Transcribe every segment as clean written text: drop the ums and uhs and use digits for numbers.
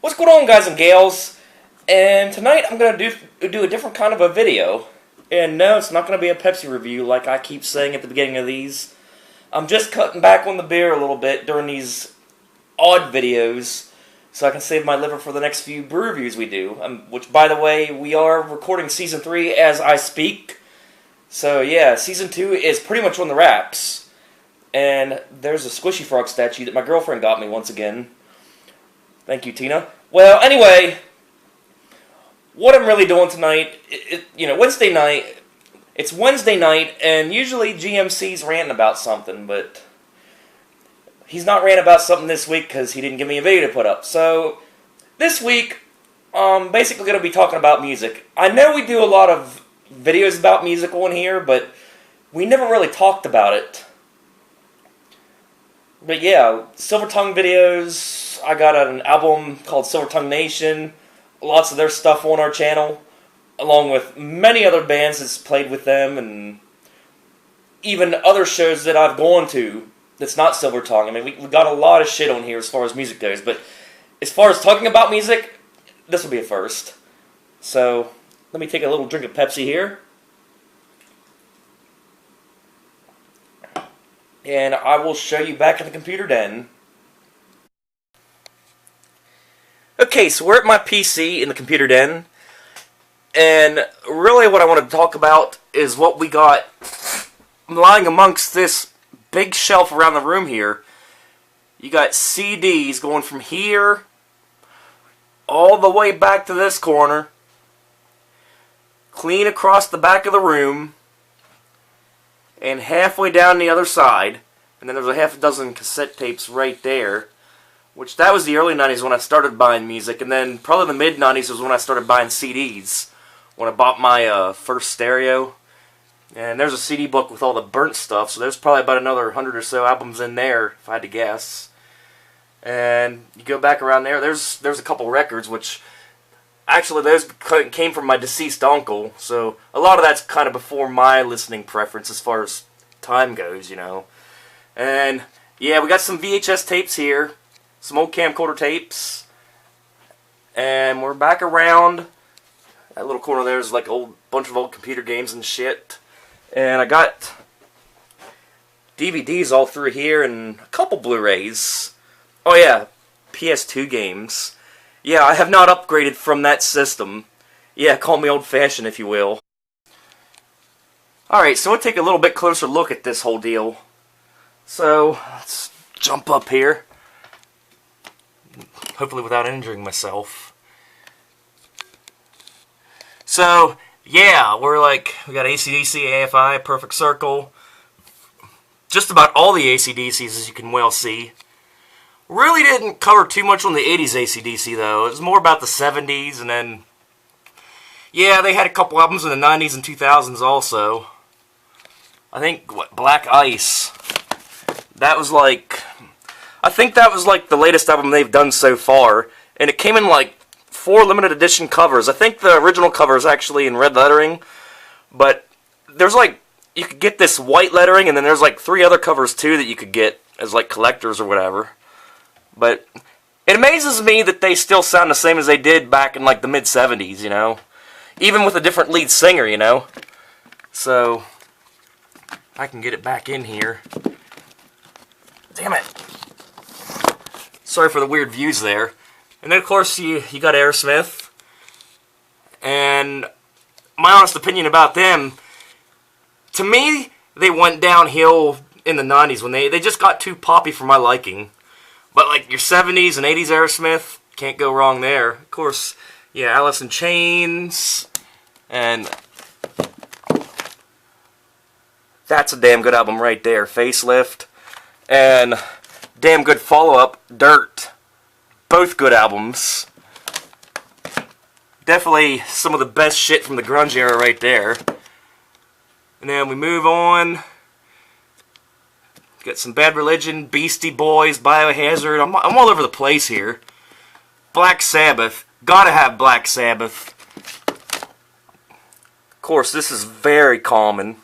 What's going on, guys and gals? And tonight I'm going to do a different kind of a video. And no, it's not going to be a Pepsi review like I keep saying at the beginning of these. I'm just cutting back on the beer a little bit during these odd videos so I can save my liver for the next few brew reviews we do. Which, by the way, we are recording Season 3 as I speak. So yeah, Season 2 is pretty much on the wraps. And there's a Squishy Frog statue that my girlfriend got me once again. Thank you, Tina. Well, anyway, what I'm really doing tonight, Wednesday night, it's Wednesday night, and usually GMC's ranting about something, but he's not ranting about something this week because he didn't give me a video to put up. So, this week, I'm basically going to be talking about music. I know we do a lot of videos about music on here, but we never really talked about it. But yeah, Silver Tongue videos, I got an album called Silver Tongue Nation, lots of their stuff on our channel, along with many other bands that's played with them, and even other shows that I've gone to that's not Silver Tongue. I mean, we got a lot of shit on here as far as music goes, but as far as talking about music, this will be a first. So, let me take a little drink of Pepsi here. And I will show you back in the computer den. Okay, so we're at my PC in the computer den. And really what I want to talk about is what we got lying amongst this big shelf around the room here. You got CDs going from here all the way back to this corner, clean across the back of the room, and halfway down the other side. And then there's a half a dozen cassette tapes right there, which that was the early 90s when I started buying music, and then probably the mid 90s was when I started buying CDs, when I bought my first stereo. And there's a CD book with all the burnt stuff, so there's probably about another 100 or so albums in there, if I had to guess. And you go back around there, there's a couple records, which actually those came from my deceased uncle, so a lot of that's kind of before my listening preference as far as time goes, you know. And yeah, we got some VHS tapes here, some old camcorder tapes, and we're back around that little corner. There's like a bunch of old computer games and shit, and I got DVDs all through here and a couple Blu-rays. Oh yeah, PS2 games. Yeah, I have not upgraded from that system. Yeah, call me old-fashioned if you will. Alright, so we'll take a little bit closer look at this whole deal. So, let's jump up here. Hopefully without injuring myself. So, yeah, we got AC/DC, AFI, Perfect Circle. Just about all the AC/DCs, as you can well see. Really didn't cover too much on the 80s AC/DC, though. It was more about the 70s, and then, yeah, they had a couple albums in the 90s and 2000s also. I think, Black Ice. That was I think that was the latest album they've done so far, and it came in 4 limited edition covers. I think the original cover is actually in red lettering, but there's you could get this white lettering, and then there's 3 other covers too that you could get as collectors or whatever. But it amazes me that they still sound the same as they did back in the mid-70s, you know? Even with a different lead singer, you know? So, I can get it back in here. Damn it. Sorry for the weird views there. And then, of course, you got Aerosmith. And my honest opinion about them, to me, they went downhill in the 90s when they just got too poppy for my liking. But your 70s and 80s Aerosmith, can't go wrong there. Of course, yeah, Alice in Chains, and that's a damn good album right there, Facelift, and damn good follow-up, Dirt. Both good albums. Definitely some of the best shit from the grunge era right there. And then we move on. Got some Bad Religion, Beastie Boys, Biohazard. I'm all over the place here. Black Sabbath. Gotta have Black Sabbath. Of course, this is very common.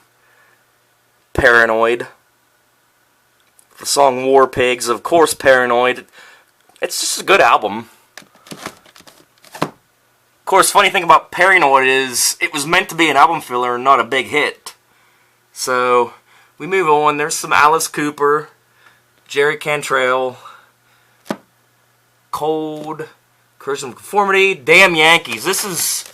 Paranoid. The song War Pigs, of course, Paranoid. It's just a good album. course, funny thing about Paranoid is it was meant to be an album filler, not a big hit. So, we move on. There's some Alice Cooper, Jerry Cantrell, Cold, Christian Conformity, Damn Yankees. This is...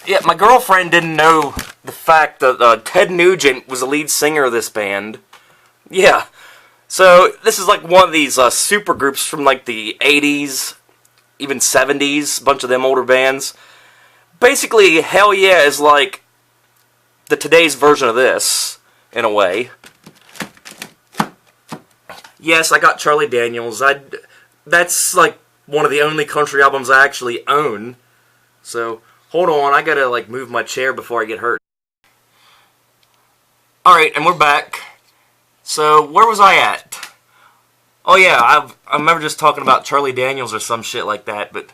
Yeah, my girlfriend didn't know the fact that Ted Nugent was the lead singer of this band. Yeah. So, this is like one of these super groups from like the 80s, even 70s, a bunch of them older bands. Basically, Hell Yeah is like the today's version of this, in a way. Yes, I got Charlie Daniels. That's like one of the only country albums I actually own. So, hold on, I gotta like move my chair before I get hurt. Alright, and we're back. So, where was I at? Oh yeah, I remember just talking about Charlie Daniels or some shit like that, but...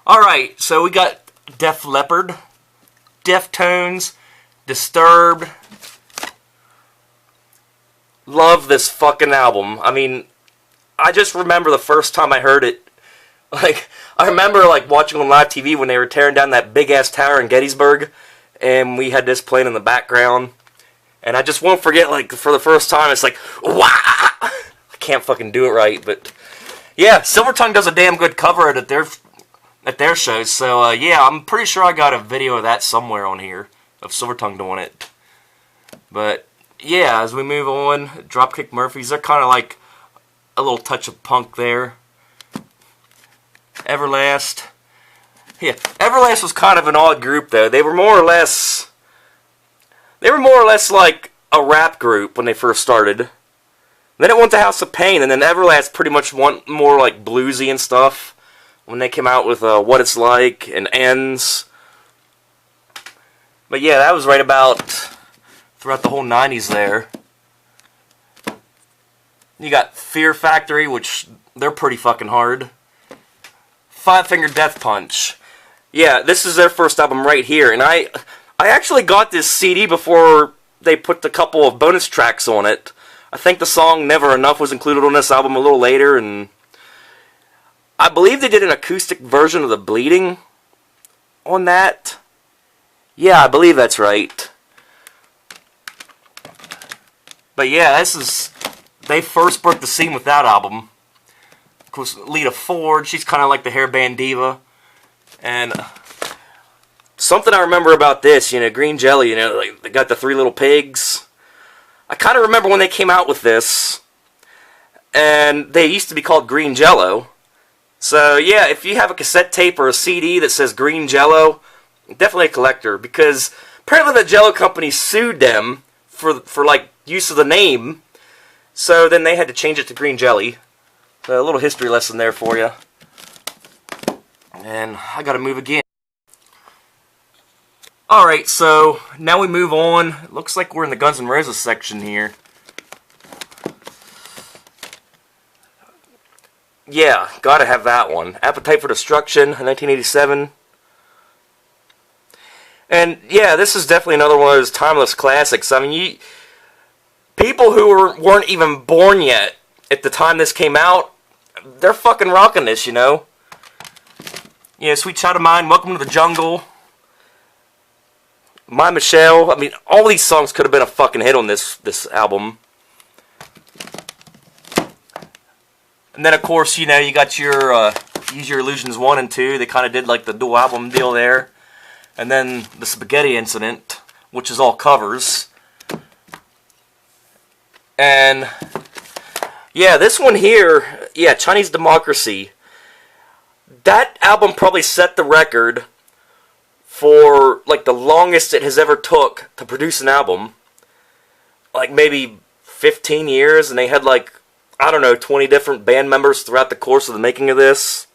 Alright, so we got Def Leppard, Deftones, Disturbed. Love this fucking album. I mean, I just remember the first time I heard it. Like, I remember like watching on live TV when they were tearing down that big-ass tower in Gettysburg, and we had this playing in the background. And I just won't forget, like, for the first time, it's like, wah! I can't fucking do it right, but... Yeah, Silvertongue does a damn good cover at their shows, so, yeah, I'm pretty sure I got a video of that somewhere on here, of Silvertongue doing it. But, yeah, as we move on, Dropkick Murphys, they're kind of like a little touch of punk there. Everlast. Yeah, Everlast was kind of an odd group, though. They were more or less like a rap group when they first started. Then it went to House of Pain, and then Everlast pretty much went more like bluesy and stuff when they came out with What It's Like and Ends. But yeah, that was right about throughout the whole 90s there. You got Fear Factory, which they're pretty fucking hard. Five Finger Death Punch. Yeah, this is their first album right here, and I actually got this CD before they put a couple of bonus tracks on it. I think the song Never Enough was included on this album a little later, and I believe they did an acoustic version of The Bleeding on that. Yeah, I believe that's right. But yeah, they first broke the scene with that album. Of course, Lita Ford, she's kind of like the hairband diva. And something I remember about this, you know, Green Jelly, you know, like, they got the three little pigs. I kind of remember when they came out with this, and they used to be called Green Jello. So, yeah, if you have a cassette tape or a CD that says Green Jello, definitely a collector, because apparently the Jello company sued them for like, use of the name, so then they had to change it to Green Jelly. So, a little history lesson there for you. And I gotta move again. Alright, so now we move on. It looks like we're in the Guns N' Roses section here. Yeah, gotta have that one. Appetite for Destruction, 1987. And yeah, this is definitely another one of those timeless classics. I mean, people who weren't even born yet at the time this came out, they're fucking rocking this, you know? Yeah, Sweet Child of Mine, Welcome to the Jungle, My Michelle. I mean, all these songs could have been a fucking hit on this album. And then, of course, you know, you got your Use Your Illusions 1 and 2. They kind of did like the dual album deal there. And then the Spaghetti Incident, which is all covers. And yeah, this one here, yeah, Chinese Democracy. That album probably set the record for like the longest it has ever took to produce an album. Like maybe 15 years, and they had like, I don't know, 20 different band members throughout the course of the making of this.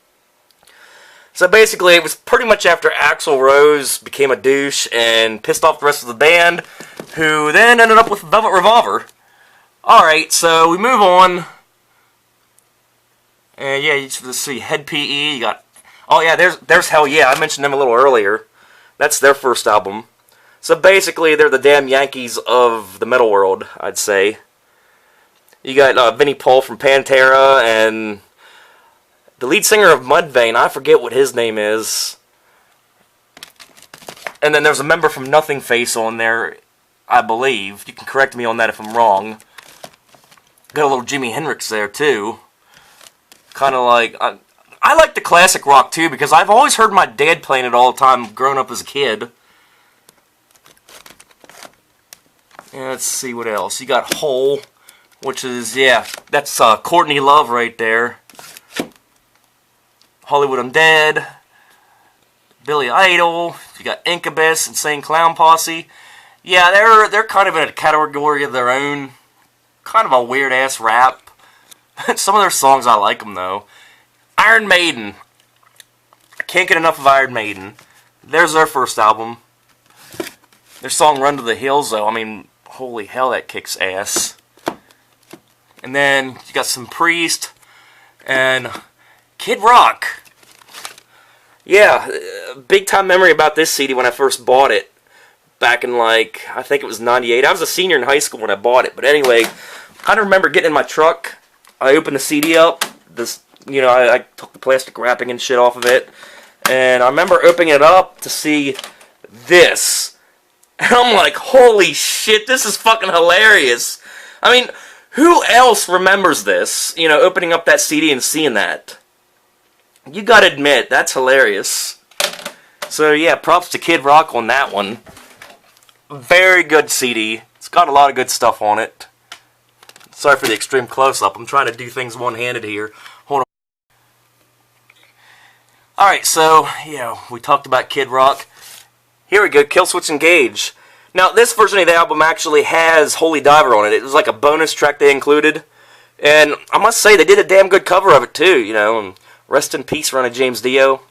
So basically, it was pretty much after Axl Rose became a douche and pissed off the rest of the band, who then ended up with Velvet Revolver. Alright, so we move on. And yeah, let's see, Head PE, you got... Oh yeah, there's Hell Yeah, I mentioned them a little earlier. That's their first album. So basically, they're the damn Yankees of the metal world, I'd say. You got Vinnie Paul from Pantera, and the lead singer of Mudvayne, I forget what his name is. And then there's a member from Nothing Face on there, I believe. You can correct me on that if I'm wrong. Got a little Jimi Hendrix there, too. Kind of like... I like the classic rock, too, because I've always heard my dad playing it all the time growing up as a kid. Yeah, let's see what else. You got Hole, which is, yeah, that's Courtney Love right there. Hollywood Undead. Billy Idol. You got Incubus, Insane Clown Posse. Yeah, they're kind of in a category of their own. Kind of a weird-ass rap. Some of their songs, I like them, though. Iron Maiden. I can't get enough of Iron Maiden. There's their first album. Their song Run to the Hills, though, I mean, holy hell, that kicks ass. And then you got some Priest and Kid Rock. Yeah, big time memory about this CD when I first bought it. Back in, like, I think it was 98. I was a senior in high school when I bought it. But anyway, I remember getting in my truck. I opened the CD up. This, you know, I took the plastic wrapping and shit off of it. And I remember opening it up to see this. And I'm like, holy shit, this is fucking hilarious. I mean, who else remembers this? You know, opening up that CD and seeing that. You gotta admit, that's hilarious. So yeah, props to Kid Rock on that one. Very good CD. It's got a lot of good stuff on it. Sorry for the extreme close-up. I'm trying to do things one-handed here. Hold on. Alright, so, yeah, we talked about Kid Rock. Here we go, Killswitch Engage. Now, this version of the album actually has Holy Diver on it. It was like a bonus track they included. And I must say, they did a damn good cover of it, too, you know. And rest in peace, Ronnie James Dio.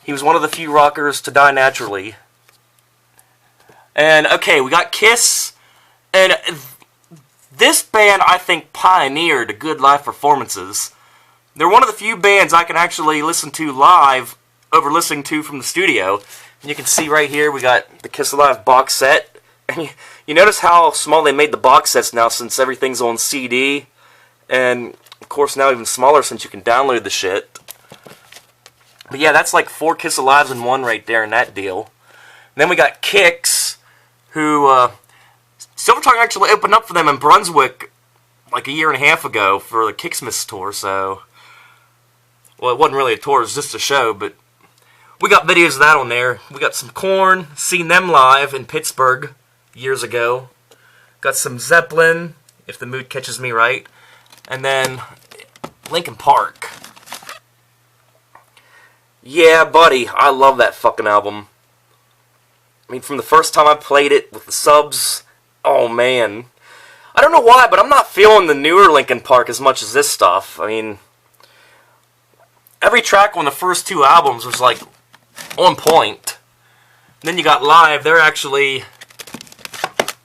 He was one of the few rockers to die naturally. And, okay, we got Kiss. And this band, I think, pioneered good live performances. They're one of the few bands I can actually listen to live over listening to from the studio. And you can see right here, we got the Kiss Alive box set. And you notice how small they made the box sets now since everything's on CD. And, of course, now even smaller since you can download the shit. But yeah, that's like 4 Kiss Alives in one right there in that deal. And then we got Kix, who Silvertongue actually opened up for them in Brunswick like a year and a half ago for the Kixmas tour, so... Well, it wasn't really a tour, it was just a show, but... We got videos of that on there. We got some Korn, seen them live in Pittsburgh years ago. Got some Zeppelin, if the mood catches me right. And then Linkin Park. Yeah, buddy, I love that fucking album. I mean, from the first time I played it with the subs, oh man. I don't know why, but I'm not feeling the newer Linkin Park as much as this stuff. I mean, every track on the first 2 albums was like on point. And then you got live, they're actually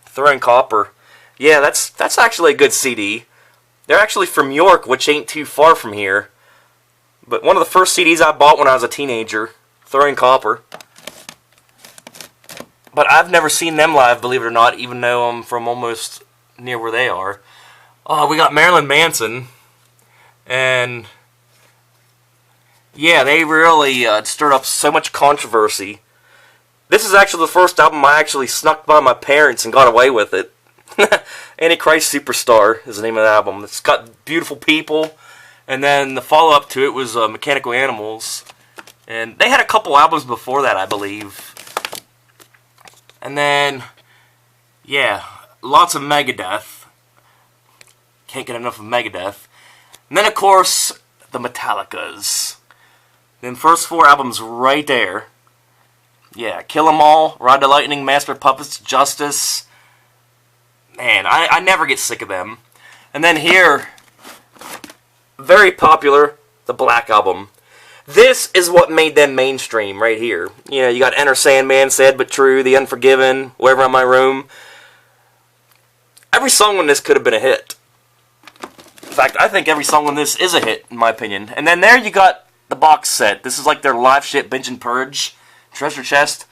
throwing copper. Yeah, that's actually a good CD. They're actually from York, which ain't too far from here. But one of the first CDs I bought when I was a teenager, Throwing Copper. But I've never seen them live, believe it or not, even though I'm from almost near where they are. We got Marilyn Manson. And yeah, they really stirred up so much controversy. This is actually the first album I actually snuck by my parents and got away with it. Antichrist Superstar is the name of the album. It's got Beautiful People. And then the follow-up to it was Mechanical Animals. And they had a couple albums before that, I believe. And then, yeah, lots of Megadeth. Can't get enough of Megadeth. And then, of course, the Metallicas. Then first 4 albums right there. Yeah, Kill 'Em All, Ride the Lightning, Master of Puppets, Justice. Man, I never get sick of them. And then here, very popular, the Black Album. This is what made them mainstream right here. You know, you got Enter Sandman, Sad But True, The Unforgiven, Wherever in My Room. Every song on this could have been a hit. In fact, I think every song on this is a hit, in my opinion. And then there you got the box set. This is like their live shit, Binge and Purge, treasure chest.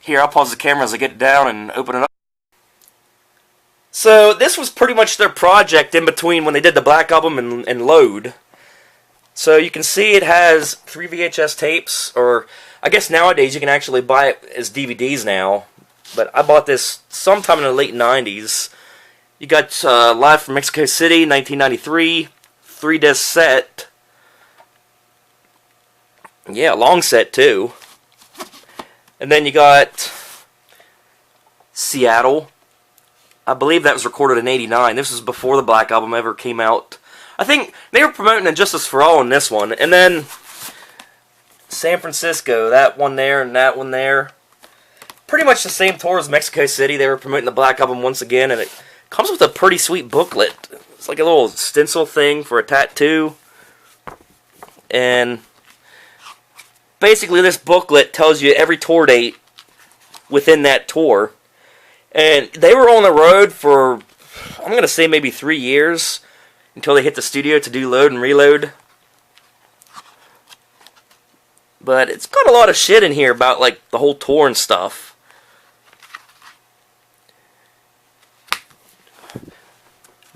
Here, I'll pause the camera as I get it down and open it up. So, this was pretty much their project in between when they did the Black Album and Load. So you can see it has 3 VHS tapes, or I guess nowadays you can actually buy it as DVDs now. But I bought this sometime in the late 90s. You got Live from Mexico City, 1993, 3-disc set. Yeah, long set too. And then you got Seattle. I believe that was recorded in '89. This was before the Black Album ever came out. I think they were promoting Injustice for All in this one. And then San Francisco, that one there and that one there. Pretty much the same tour as Mexico City. They were promoting the Black Album once again, and it comes with a pretty sweet booklet. It's like a little stencil thing for a tattoo. And basically this booklet tells you every tour date within that tour. And they were on the road for, I'm going to say maybe 3 years, until they hit the studio to do Load and Reload. But it's got a lot of shit in here about like the whole tour and stuff.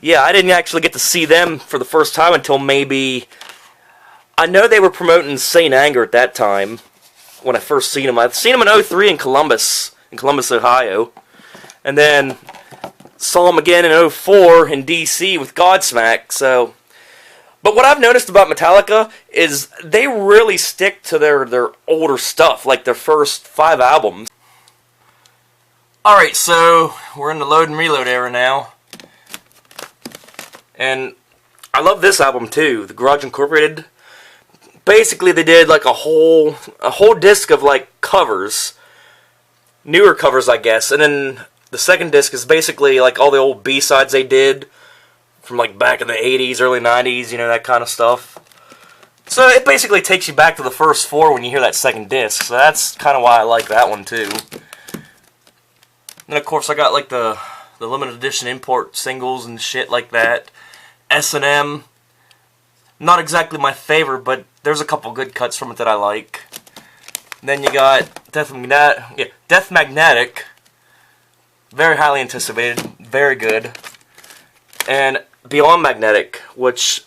Yeah, I didn't actually get to see them for the first time until maybe... I know they were promoting Saint Anger at that time, when I first seen them. I've seen them in '03 in Columbus, Ohio. And then saw them again in '04 in D.C. with Godsmack, so... But what I've noticed about Metallica is they really stick to their older stuff, like their first 5 albums. Alright, so we're in the Load and Reload era now. And I love this album too, The Garage Incorporated. Basically they did like a whole disc of like covers. Newer covers, I guess. And then the second disc is basically like all the old B-sides they did from like back in the 80s, early 90s, you know, that kind of stuff. So it basically takes you back to the first 4 when you hear that second disc. So that's kind of why I like that one too. And then of course I got like the limited edition import singles and shit like that. S&M, not exactly my favorite, but there's a couple good cuts from it that I like. And then you got Death Magnetic, very highly anticipated, very good. And Beyond Magnetic, which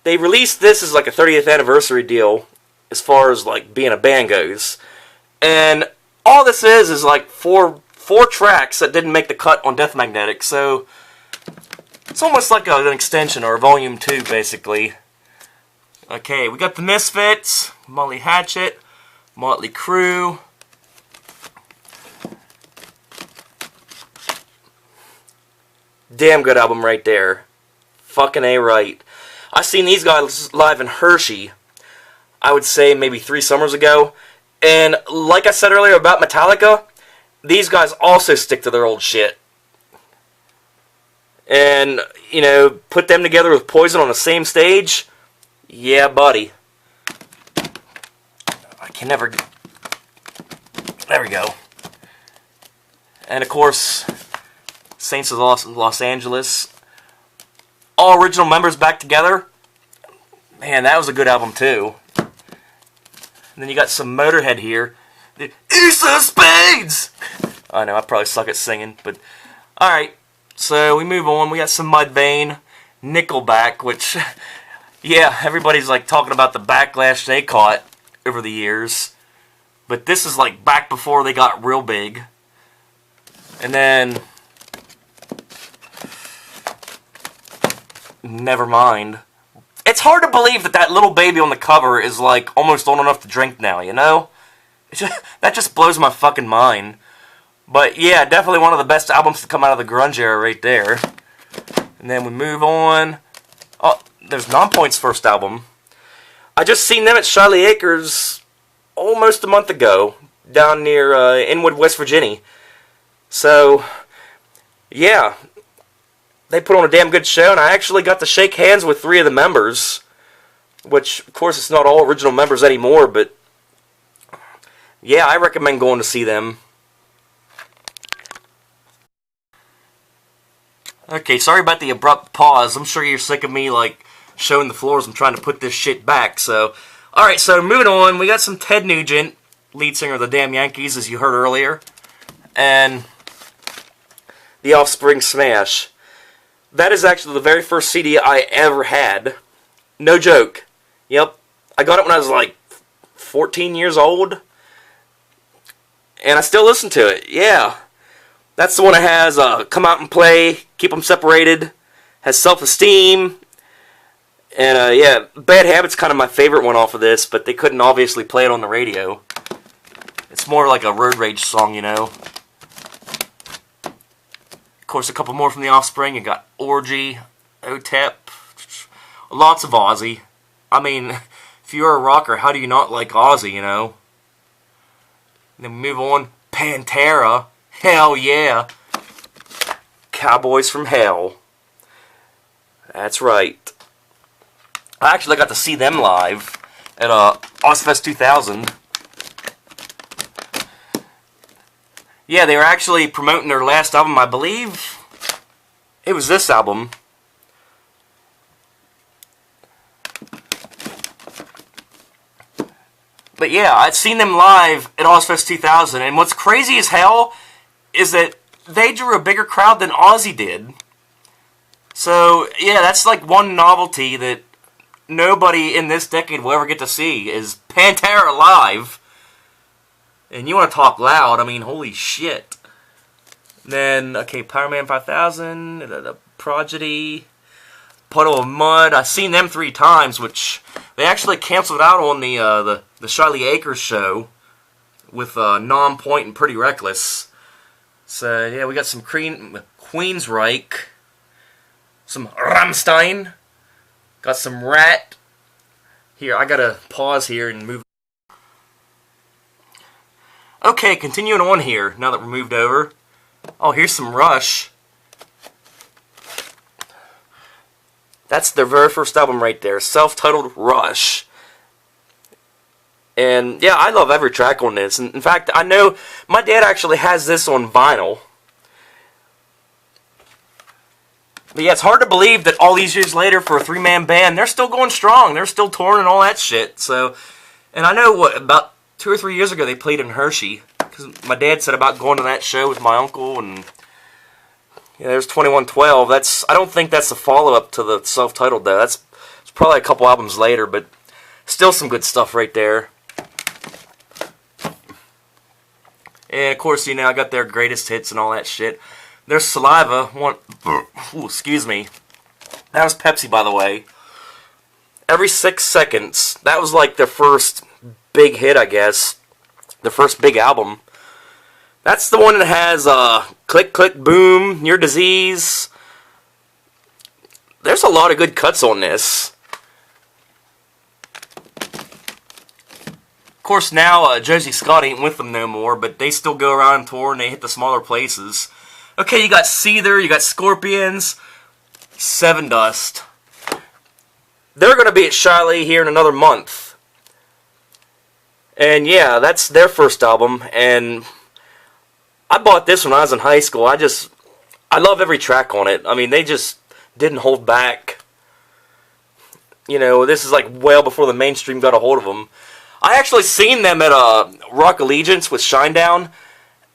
they released this as like a 30th anniversary deal as far as like being a band goes. And all this is like four tracks that didn't make the cut on Death Magnetic, so it's almost like an extension or a volume 2 basically. Okay, we got the Misfits, Molly Hatchet, Motley Crue. Damn good album right there. Fucking A right. I seen these guys live in Hershey, I would say maybe 3 summers ago. And like I said earlier about Metallica, these guys also stick to their old shit. And, you know, put them together with Poison on the same stage, yeah, buddy. I can never... There we go. And, of course, Saints of Los Angeles. All original members back together. Man, that was a good album, too. And then you got some Motorhead here. The Ace of Spades! I know, I probably suck at singing, but... Alright, so we move on. We got some Mudvayne, Nickelback, which... Yeah, everybody's like talking about the backlash they caught over the years. But this is like back before they got real big. And then... Nevermind. It's hard to believe that that little baby on the cover is like almost old enough to drink now, you know? That just blows my fucking mind. But yeah, definitely one of the best albums to come out of the grunge era right there. And then we move on. Oh, there's Nonpoint's first album. I just seen them at Charlie Acres almost a month ago, down near Inwood, West Virginia. So, yeah, they put on a damn good show, and I actually got to shake hands with 3 of the members, which, of course, it's not all original members anymore, but yeah, I recommend going to see them. Okay, sorry about the abrupt pause. I'm sure you're sick of me, like, showing the floors. I'm trying to put this shit back, so... Alright, so moving on, we got some Ted Nugent, lead singer of the Damn Yankees, as you heard earlier, and The Offspring Smash. That is actually the very first CD I ever had. No joke. Yep. I got it when I was like 14 years old. And I still listen to it. Yeah. That's the one that has Come Out and Play, Keep Them Separated, has Self-Esteem. And yeah, Bad Habit's kind of my favorite one off of this, but they couldn't obviously play it on the radio. It's more like a road rage song, you know. Of course, a couple more from The Offspring. You got Orgy, OTEP, lots of Ozzy. I mean, if you're a rocker, how do you not like Ozzy, you know? And then we move on. Pantera. Hell yeah. Cowboys from Hell. That's right. I actually got to see them live at Ozfest 2000. Yeah, they were actually promoting their last album, I believe. It was this album. But yeah, I'd seen them live at Ozfest 2000, and what's crazy as hell is that they drew a bigger crowd than Ozzy did. So, yeah, that's like one novelty that nobody in this decade will ever get to see, is Pantera live. And you want to talk loud, I mean, holy shit. Then, okay, Power Man 5000, the Prodigy, Puddle of Mud. I've seen them 3 times, which they actually canceled out on the Shiley Acres show with Non-Point and Pretty Reckless. So, yeah, we got some Queensryche, some Rammstein, got some Rat. Here, I gotta pause here and move. Okay, continuing on here, now that we're moved over. Oh, here's some Rush. That's their very first album right there, self-titled Rush. And, yeah, I love every track on this. In fact, I know my dad actually has this on vinyl. But, yeah, it's hard to believe that all these years later, for a 3-man band, they're still going strong. They're still touring and all that shit. So, and I know, about 2 or 3 years ago, they played in Hershey. Because my dad said about going to that show with my uncle, and yeah, there's 2112. I don't think that's the follow-up to the self-titled, though. It's probably a couple albums later, but still some good stuff right there. And, of course, you know, I got their greatest hits and all that shit. Their Saliva, ooh, excuse me. That was Pepsi, by the way. Every 6 seconds. That was like their first big hit, I guess. Their first big album. That's the one that has Click, Click, Boom, Your Disease. There's a lot of good cuts on this. Of course, now Josie Scott ain't with them no more, but they still go around and tour and they hit the smaller places. Okay, you got Seether, you got Scorpions, Seven Dust. They're going to be at Shiley here in another month. And yeah, that's their first album, and I bought this when I was in high school. I love every track on it. I mean, they just didn't hold back. You know, this is like well before the mainstream got a hold of them. I actually seen them at Rock Allegiance with Shinedown,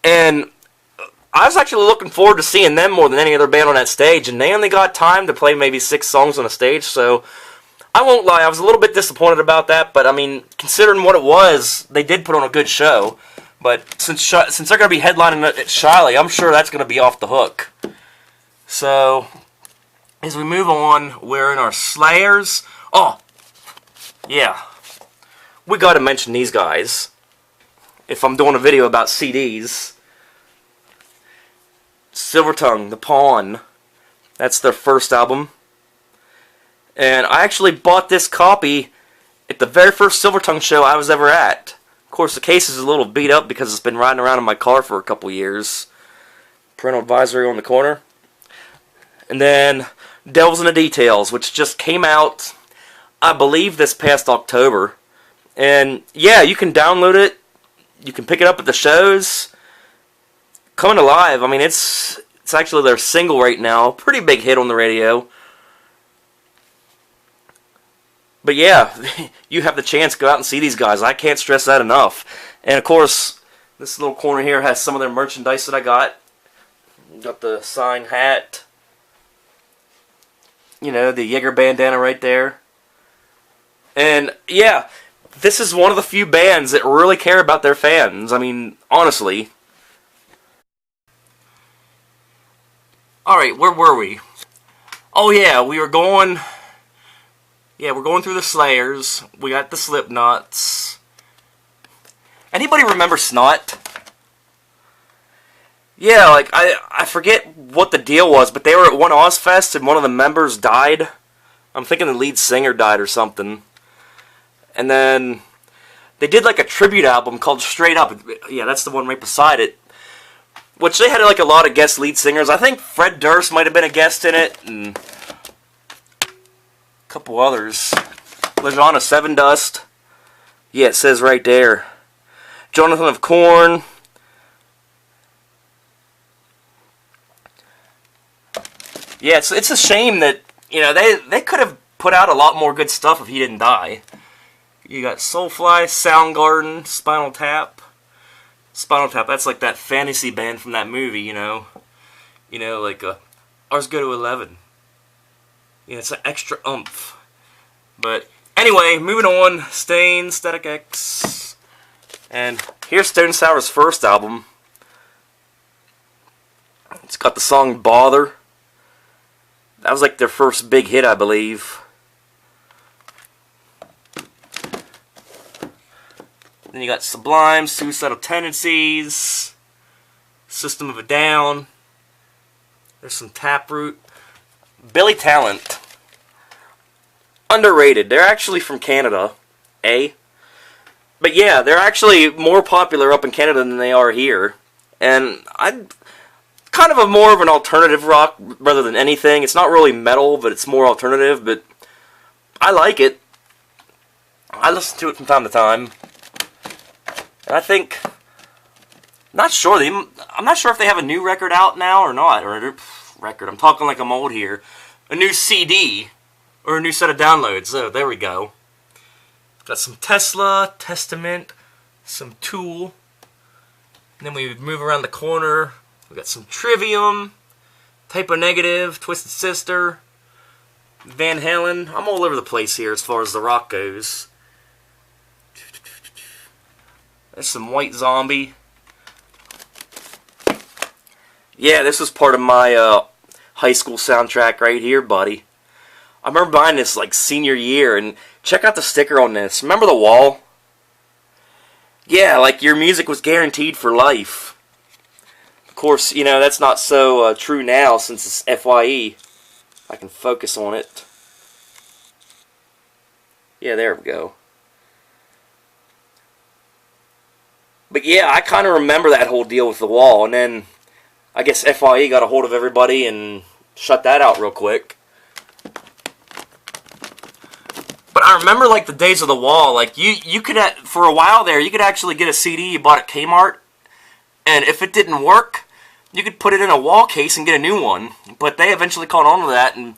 and I was actually looking forward to seeing them more than any other band on that stage, and they only got time to play maybe 6 songs on a stage, so I won't lie, I was a little bit disappointed about that, but I mean, considering what it was, they did put on a good show. But since they're going to be headlining at Shiley, I'm sure that's going to be off the hook. So, as we move on, we're in our Slayers. Oh, yeah. We got to mention these guys. If I'm doing a video about CDs. Silvertongue, The Pawn. That's their first album. And I actually bought this copy at the very first Silvertongue show I was ever at. Of course, the case is a little beat up because it's been riding around in my car for a couple years. Parental advisory on the corner. And then Devils in the Details, which just came out, I believe, this past October. And yeah, you can download it. You can pick it up at the shows. Coming Alive, I mean, it's actually their single right now. Pretty big hit on the radio. But yeah, you have the chance to go out and see these guys. I can't stress that enough. And of course, this little corner here has some of their merchandise that I got. Got the signed hat. You know, the Jaeger bandana right there. And yeah, this is one of the few bands that really care about their fans. I mean, honestly. Alright, where were we? Oh yeah, we're going through the Slayers. We got the Slipknots. Anybody remember Snot? Yeah, like, I forget what the deal was, but they were at one Ozfest and one of the members died. I'm thinking the lead singer died or something. And then they did like a tribute album called Straight Up. Yeah, that's the one right beside it. Which they had like a lot of guest lead singers. I think Fred Durst might have been a guest in it, and a couple others. Lejana Seven Dust. Yeah, it says right there. Jonathan of Korn. Yeah, it's a shame that, you know, they could have put out a lot more good stuff if he didn't die. You got Soulfly, Soundgarden, Spinal Tap. Spinal Tap, that's like that fantasy band from that movie, you know. You know, like, ours go to 11. Yeah, it's an extra oomph. But, anyway, moving on. Stain, Static X. And here's Stone Sour's first album. It's got the song Bother. That was like their first big hit, I believe. Then you got Sublime, Suicidal Tendencies, System of a Down. There's some Taproot. Billy Talent. Underrated. They're actually from Canada. But yeah, they're actually more popular up in Canada than they are here. And I'm kind of more of an alternative rock rather than anything. It's not really metal, but it's more alternative. But I like it. I listen to it from time to time. And I think, I'm not sure if they have a new record out now or not. Or a record. I'm talking like I'm old here. A new CD or a new set of downloads. So there we go. Got some Tesla, Testament, some Tool. And then we move around the corner. We got some Trivium, Typo Negative, Twisted Sister, Van Halen. I'm all over the place here as far as the rock goes. There's some White Zombie. Yeah, this was part of my high school soundtrack right here, buddy. I remember buying this like senior year, and check out the sticker on this. Remember the wall? Yeah, like your music was guaranteed for life. Of course, you know, that's not so true now since it's FYE. I can focus on it. Yeah, there we go. But yeah, I kind of remember that whole deal with the wall, and then I guess FYE got a hold of everybody and shut that out real quick. But I remember like the days of the wall. Like you could, for a while there, you could actually get a CD you bought at Kmart, and if it didn't work, you could put it in a wall case and get a new one. But they eventually caught on to that, and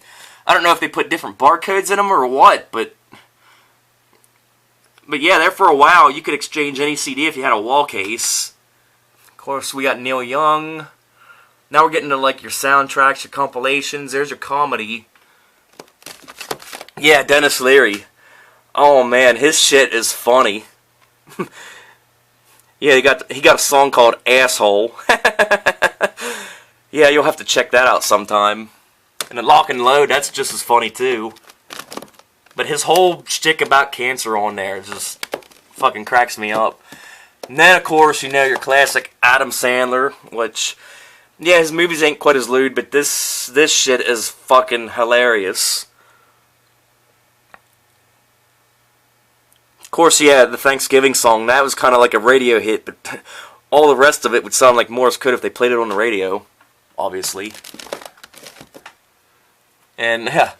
I don't know if they put different barcodes in them or what, but yeah, there for a while, you could exchange any CD if you had a wall case. Of course, we got Neil Young. Now we're getting to like your soundtracks, your compilations. There's your comedy. Yeah, Dennis Leary. Oh man, his shit is funny. Yeah, he got a song called Asshole. Yeah, you'll have to check that out sometime. And then Lock and Load, that's just as funny too. But his whole shtick about cancer on there just fucking cracks me up. And then, of course, you know your classic Adam Sandler, which, yeah, his movies ain't quite as lewd, but this shit is fucking hilarious. Of course, yeah, the Thanksgiving song, that was kind of like a radio hit, but all the rest of it would sound like Morse could if they played it on the radio, obviously. And, yeah,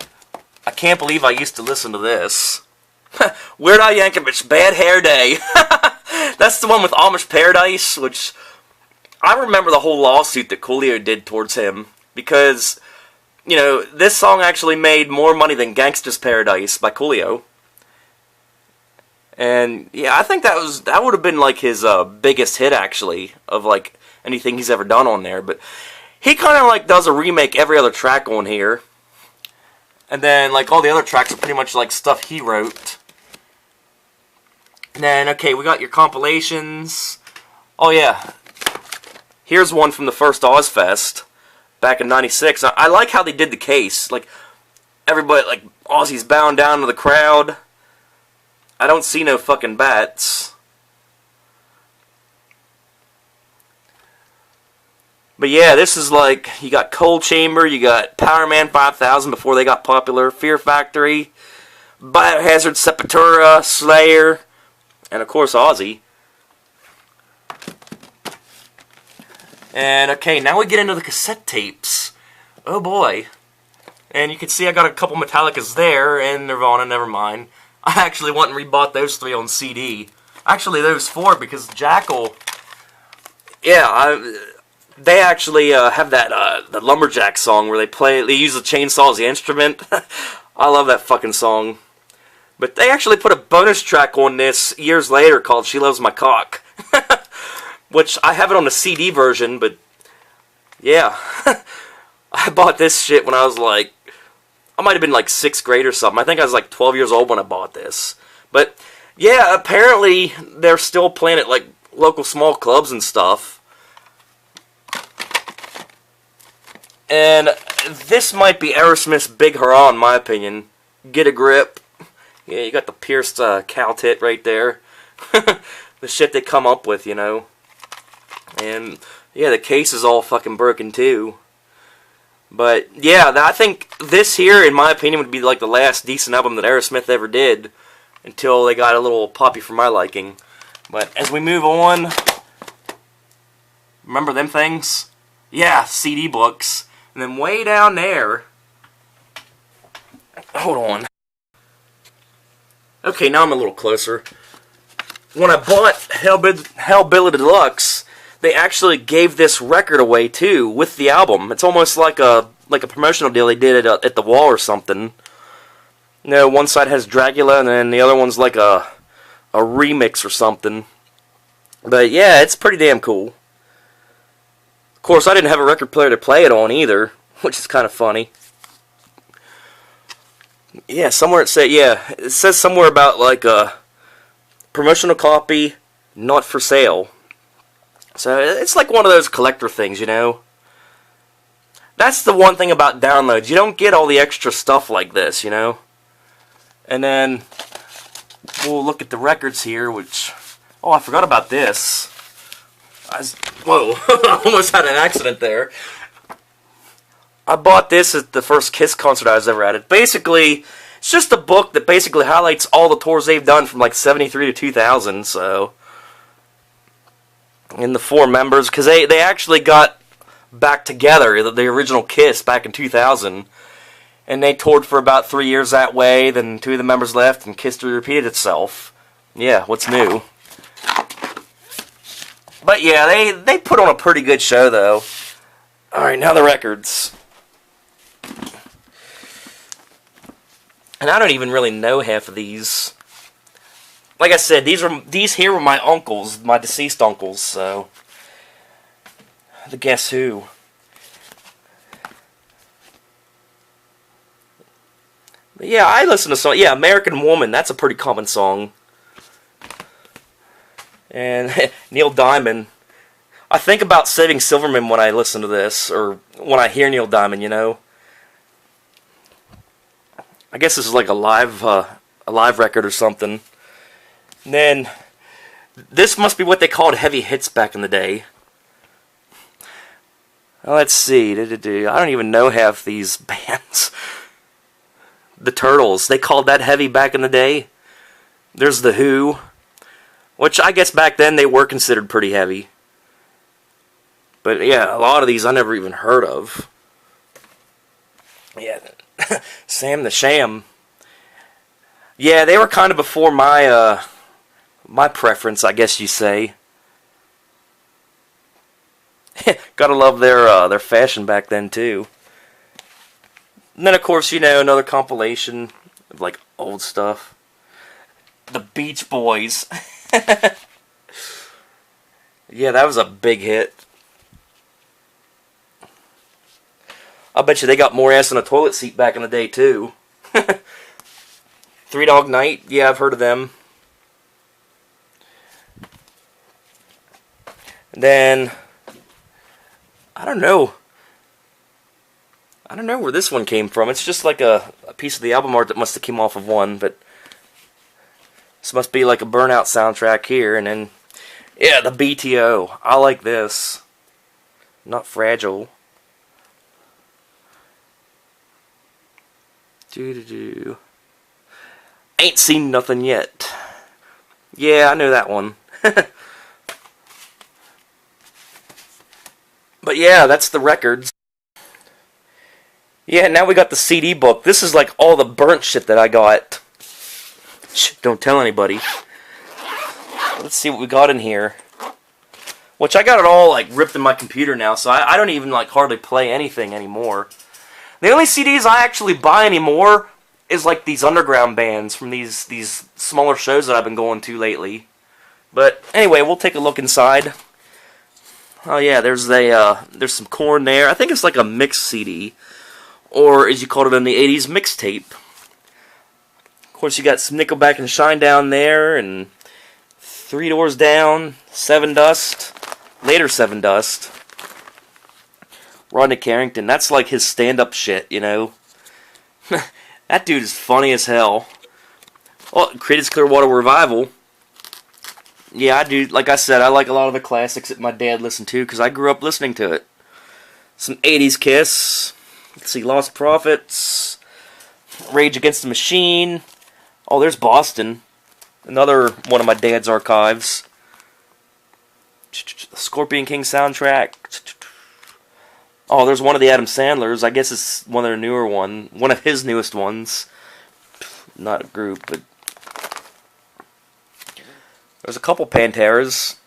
I can't believe I used to listen to this. Weird Al Yankovic, Bad Hair Day. That's the one with Amish Paradise, which I remember the whole lawsuit that Coolio did towards him, because, you know, this song actually made more money than Gangsta's Paradise by Coolio. And yeah, I think that would have been like his biggest hit actually of like anything he's ever done on there. But he kind of like does a remake every other track on here, and then like all the other tracks are pretty much like stuff he wrote. And then, okay, we got your compilations. Oh, yeah. Here's one from the first Ozfest back in '96. I like how they did the case. Like, everybody, like, Ozzy's bowing down to the crowd. I don't see no fucking bats. But yeah, this is like, you got Cold Chamber, you got Power Man 5000 before they got popular, Fear Factory, Biohazard, Sepultura, Slayer, and of course Ozzy. And okay, now we get into the cassette tapes. Oh boy. And you can see I got a couple Metallicas there, and Nirvana, never mind. I actually went and rebought those 3 on CD. Actually, those 4, because Jackal... Yeah, they actually have that, the Lumberjack song where they use the chainsaw as the instrument. I love that fucking song. But they actually put a bonus track on this years later called She Loves My Cock. Which, I have it on the CD version, but... Yeah. I bought this shit when I was like... I might have been like 6th grade or something. I think I was like 12 years old when I bought this. But, yeah, apparently they're still playing at like local small clubs and stuff. And this might be Aerosmith's big hurrah in my opinion. Get a Grip. Yeah, you got the pierced cow tit right there. The shit they come up with, you know. And, yeah, the case is all fucking broken too. But, yeah, I think this here, in my opinion, would be like the last decent album that Aerosmith ever did. Until they got a little poppy for my liking. But, as we move on... Remember them things? Yeah, CD books. And then way down there... Hold on. Okay, now I'm a little closer. When I bought Hellbilly Deluxe... They actually gave this record away too with the album. It's almost like a promotional deal they did at the wall or something. You know, one side has Dracula and then the other one's like a remix or something. But yeah, it's pretty damn cool. Of course, I didn't have a record player to play it on either, which is kind of funny. Yeah, somewhere it says somewhere about like a promotional copy, not for sale. So, it's like one of those collector things, you know? That's the one thing about downloads. You don't get all the extra stuff like this, you know? And then, we'll look at the records here, which... Oh, I forgot about this. Whoa, I almost had an accident there. I bought this at the first Kiss concert I was ever at. Basically, it's just a book that basically highlights all the tours they've done from like 73 to 2000, so... And the 4 members, because they actually got back together, the original Kiss, back in 2000. And they toured for about 3 years that way, then 2 of the members left, and Kiss repeated itself. Yeah, what's new? But yeah, they put on a pretty good show, though. Alright, now the records. And I don't even really know half of these. Like I said, these here were my uncles, my deceased uncles, so... The Guess Who. But yeah, I listen to songs. Yeah, American Woman, that's a pretty common song. And Neil Diamond. I think about Saving Silverman when I listen to this, or when I hear Neil Diamond, you know. I guess this is like a live record or something. And then, this must be what they called heavy hits back in the day. Well, let's see. I don't even know half these bands. The Turtles, they called that heavy back in the day. There's The Who, which I guess back then they were considered pretty heavy. But yeah, a lot of these I never even heard of. Yeah, Sam the Sham. Yeah, they were kind of before my my preference, I guess you say. Gotta love their fashion back then too. And then of course, you know, another compilation of like old stuff. The Beach Boys. Yeah, that was a big hit. I bet you they got more ass in a toilet seat back in the day too. Three Dog Night, yeah, I've heard of them. And then, I don't know where this one came from. It's just like a piece of the album art that must have came off of one, but this must be like a Burnout soundtrack here. And then, yeah, the BTO. I like this. Not Fragile. Doo-doo-doo. Ain't Seen Nothing Yet. Yeah, I know that one. But yeah, that's the records. Yeah, now we got the CD book. This is like all the burnt shit that I got. Shh, don't tell anybody. Let's see what we got in here. Which I got it all like ripped in my computer now, so I don't even like hardly play anything anymore. The only CDs I actually buy anymore is like these underground bands from these smaller shows that I've been going to lately. But anyway, we'll take a look inside. Oh yeah, there's some Korn there. I think it's like a mix CD, or as you called it in the '80s, mixtape. Of course, you got some Nickelback and Shinedown there, and Three Doors Down, Seven Dust, later Seven Dust. Rodney Carrington, that's like his stand-up shit, you know. That dude is funny as hell. Oh, Creedence Clearwater Revival. Yeah, I do. Like I said, I like a lot of the classics that my dad listened to because I grew up listening to it. Some 80s Kiss. Let's see, Lost Prophets. Rage Against the Machine. Oh, there's Boston. Another one of my dad's archives. The Scorpion King soundtrack. Oh, there's one of the Adam Sandlers. I guess it's one of their newer one. One of his newest ones. Not a group, but there's a couple Panteras.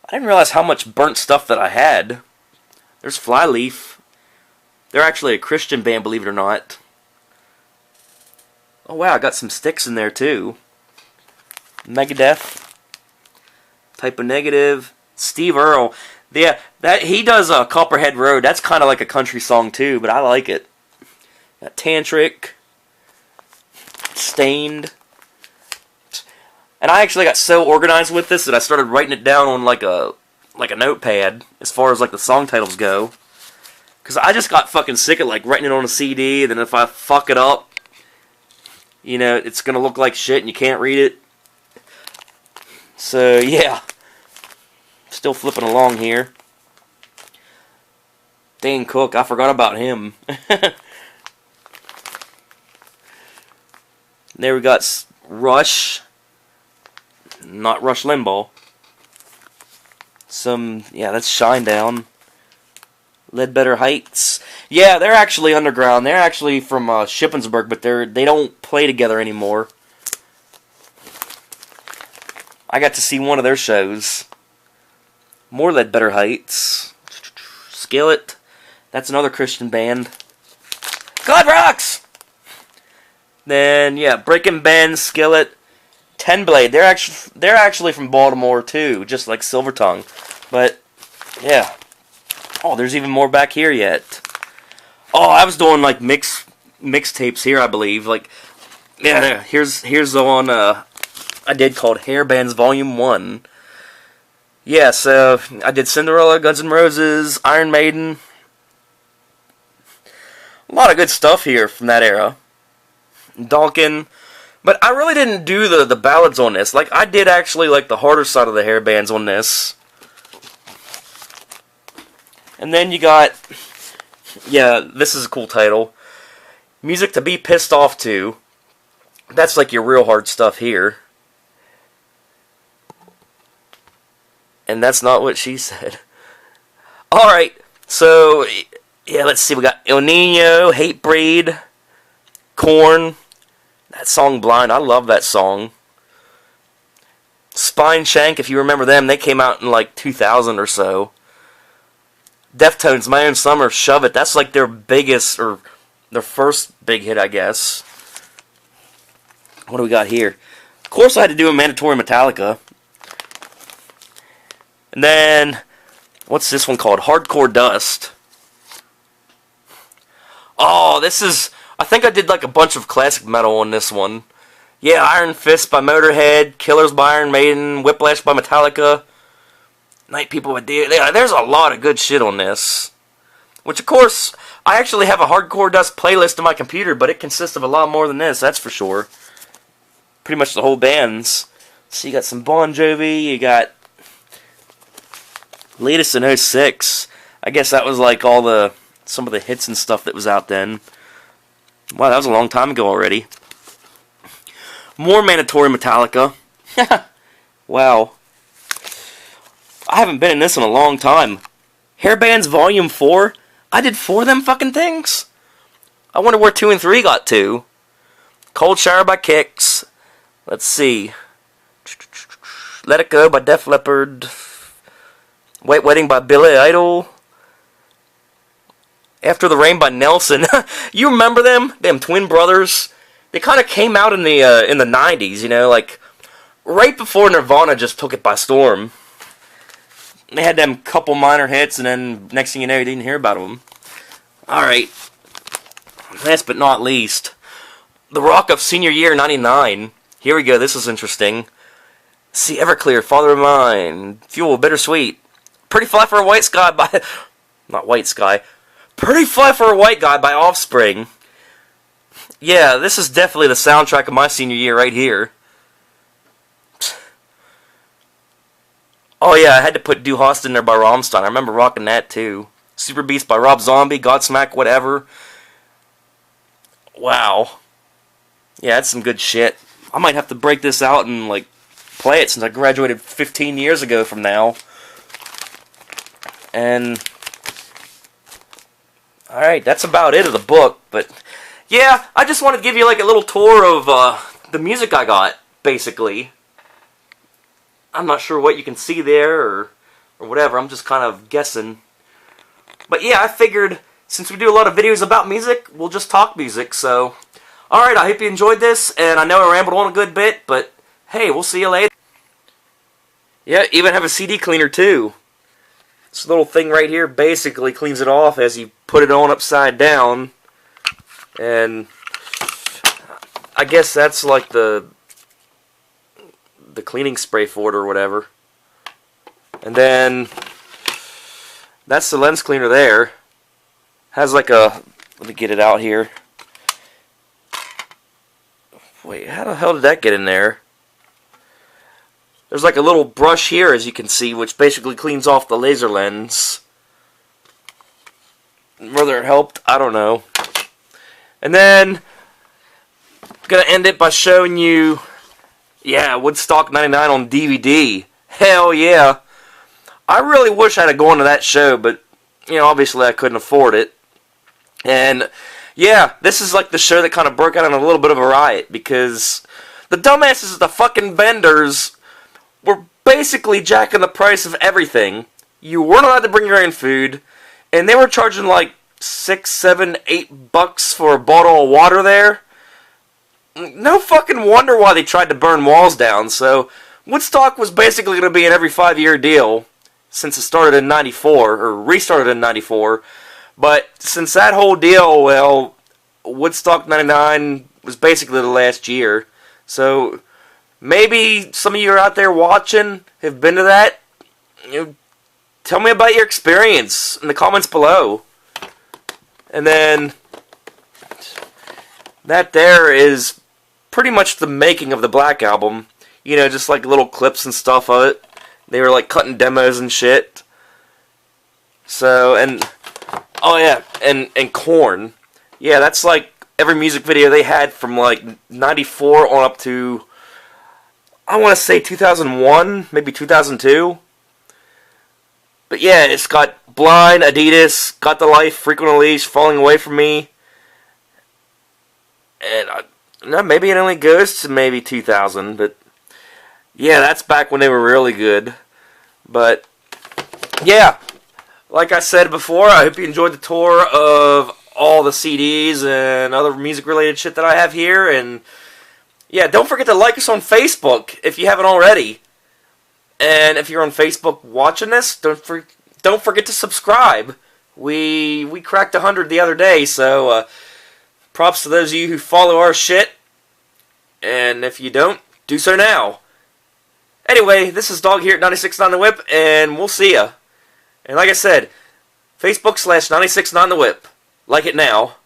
I didn't realize how much burnt stuff that I had. There's Flyleaf. They're actually a Christian band, believe it or not. Oh wow, I got some Styx in there too. Megadeth. Type of Negative. Steve Earle. Yeah, that he does Copperhead Road. That's kind of like a country song too, but I like it. Got Tantric. Stained. And I actually got so organized with this that I started writing it down on like a notepad as far as like the song titles go. Cause I just got fucking sick of like writing it on a CD, and then if I fuck it up, you know, it's gonna look like shit and you can't read it. So yeah. Still flipping along here. Dane Cook, I forgot about him. There we got Rush. Not Rush Limbaugh. Yeah, that's Shinedown. Ledbetter Heights. Yeah, they're actually underground. They're actually from Shippensburg, but they don't play together anymore. I got to see one of their shows. More Ledbetter Heights. Skillet. That's another Christian band. God Rocks! Then, yeah, Breaking Ben, Skillet, Ten Blade. They're actually from Baltimore too, just like Silvertongue. But yeah. Oh, there's even more back here yet. Oh, I was doing like mixtapes here, I believe. Like, yeah, here's the one I did called Hair Bands Volume 1. Yeah, so I did Cinderella, Guns N' Roses, Iron Maiden. A lot of good stuff here from that era. Dokken. But I really didn't do the ballads on this. Like, I did actually like the harder side of the hair bands on this. And then you got, yeah, this is a cool title. Music to Be Pissed Off To. That's like your real hard stuff here. And that's not what she said. Alright, so, yeah, let's see. We got El Nino, Hatebreed, Korn. That song, Blind, I love that song. Spine Shank, if you remember them, they came out in like 2000 or so. Deftones, My Own Summer, Shove It. That's like their biggest, or their first big hit, I guess. What do we got here? Of course I had to do a Mandatory Metallica. And then, what's this one called? Hardcore Dust. Oh, this is, I think I did like a bunch of classic metal on this one. Yeah, Iron Fist by Motorhead, Killers by Iron Maiden, Whiplash by Metallica, Night People by Deer. There's a lot of good shit on this. Which, of course, I actually have a Hardcore Dust playlist on my computer, but it consists of a lot more than this, that's for sure. Pretty much the whole bands. So you got some Bon Jovi, you got latest in '06. I guess that was like some of the hits and stuff that was out then. Wow, that was a long time ago already. More mandatory Metallica. Wow. I haven't been in this in a long time. Hairbands Volume 4. I did 4 of them fucking things. I wonder where 2 and 3 got to. Cold Shower by Kix. Let's see. Let It Go by Def Leppard. White Wedding by Billy Idol. After the Rain by Nelson. You remember them? Them twin brothers? They kind of came out in the 90s, you know, like right before Nirvana just took it by storm. They had them couple minor hits, and then next thing you know, you didn't hear about them. Alright. Last but not least, The Rock of Senior Year 99. Here we go, this is interesting. See Everclear, Father of Mine, Fuel, Bittersweet. Pretty Fly for a White Sky by... Not White Sky. Pretty Fly for a White Guy by Offspring. Yeah, this is definitely the soundtrack of my senior year right here. Oh yeah, I had to put Du Hast in there by Rammstein. I remember rocking that too. Super Beast by Rob Zombie, Godsmack, whatever. Wow. Yeah, that's some good shit. I might have to break this out and like play it since I graduated 15 years ago from now. And alright, that's about it of the book, but yeah, I just wanted to give you like a little tour of the music I got, basically. I'm not sure what you can see there or whatever, I'm just kind of guessing. But yeah, I figured since we do a lot of videos about music, we'll just talk music, so... Alright, I hope you enjoyed this, and I know I rambled on a good bit, but hey, we'll see you later. Yeah, even have a CD cleaner too. This little thing right here basically cleans it off as you put it on upside down. And I guess that's like the cleaning spray for it or whatever. And then that's the lens cleaner there. Has like a, let me get it out here. Wait, how the hell did that get in there? There's like a little brush here, as you can see, which basically cleans off the laser lens. Whether it helped, I don't know. And then, I'm gonna end it by showing you, yeah, Woodstock 99 on DVD. Hell yeah. I really wish I'd have gone to that show, but, you know, obviously I couldn't afford it. And, yeah, this is like the show that kind of broke out in a little bit of a riot, because the dumbasses at the fucking vendors were basically jacking the price of everything. You weren't allowed to bring your own food, and they were charging like $6, $7, $8 for a bottle of water there. No fucking wonder why they tried to burn walls down. So Woodstock was basically going to be an every 5-year deal since it started in 94, or restarted in 94. But since that whole deal, well, Woodstock 99 was basically the last year. So maybe some of you are out there watching, have been to that. You know, tell me about your experience in the comments below. And then that there is pretty much the making of the Black Album. You know, just like little clips and stuff of it. They were like cutting demos and shit. So, and oh yeah, and Korn. Yeah, that's like every music video they had from like 94 on up to, I want to say 2001, maybe 2002. But yeah, it's got Blind, Adidas, Got the Life, Frequent Unleashed, Falling Away From Me. And no, maybe it only goes to maybe 2000, but yeah, that's back when they were really good. But yeah, like I said before, I hope you enjoyed the tour of all the CDs and other music related shit that I have here. And yeah, don't forget to like us on Facebook if you haven't already. And if you're on Facebook watching this, don't forget to subscribe. We cracked 100 the other day, so props to those of you who follow our shit. And if you don't, do so now. Anyway, this is Dog here at 96 on the Whip, and we'll see ya. And like I said, Facebook/96 on the Whip. Like it now.